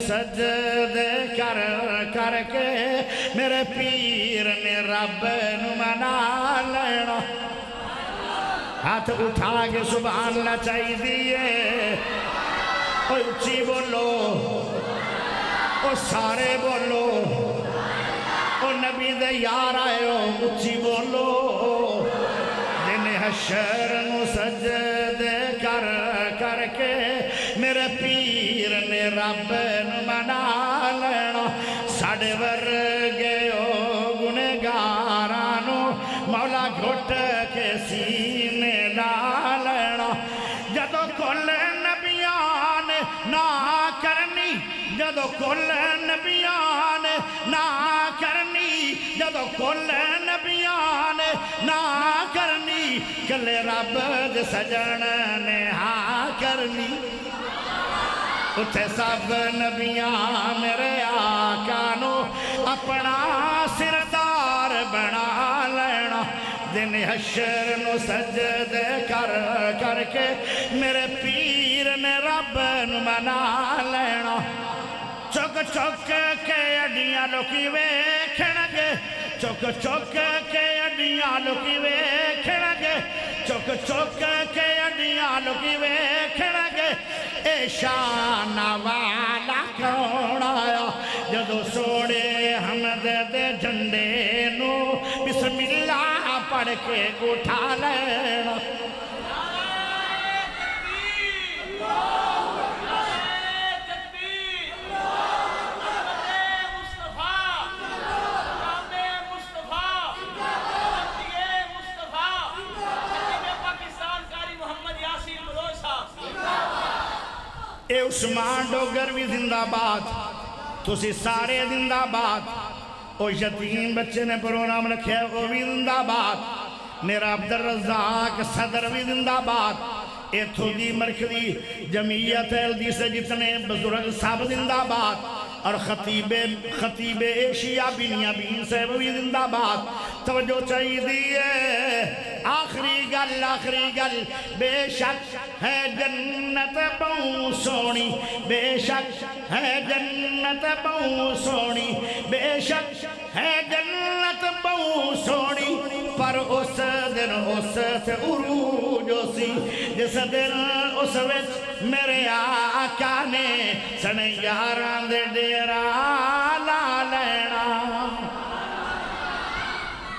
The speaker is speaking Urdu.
سجدے کر کر کے میرے پیر نے رب نو منا لینا ہاتھ اٹھا کے سبحان اللہ چاہی دیئے اوہ اچھی بولو اوہ سارے بولو اوہ نبی دے یار آئے ہو اچھی بولو دن حشر نو سجدے کر کر کے میرے پیر نے رب نو منا لینا ساڑے ورگے او گنہگارانو مولا گھٹ کے سینے لا لینا جدو کل نبیان نہ کرنی جدو کل نبیان نہ کرنی جدو کل نبیان نہ کرنی کل رب دے سجن نے ہاں کرنی اتھے سب نبیاں میرے آقا نو اپنا سردار بنا لینا دن حشر نو سجدے کر کر کے میرے پیر نے رب نو منا لینا چک چک کے اڈیاں لوکی ویکھن گے چک چک کے اڈیاں لوکی ویکھن گے چک چک کے اڈیاں لوکی ویکھن گے اے شان والا کون آیا جدو سوڑے حمد دے جھنڈے نو بسم اللہ پڑھ کے اٹھا لینا اے عثمان ڈوگر بھی زندہ بات تسی سارے زندہ بات او یتیم بچے نے پروگرام رکھے وہ بھی زندہ بات میرا عبدالرزاق صدر بھی زندہ بات اے تھوڑی مرکزی جمعیت ایلدی سے جتنے بزرگ صاحب زندہ بات اور خطیب ایشیا بنیامین سے بھی زندہ بات توجہ چاہیے دیئے آخری گل بے شک ہے جنت بہو سونی بے شک ہے جنت بہو سونی بے شک ہے جنت بہو سونی پر اس دن اس سے عروج سی جس دن اس وچ میرے آقا نے سن یاران دے ڈیرا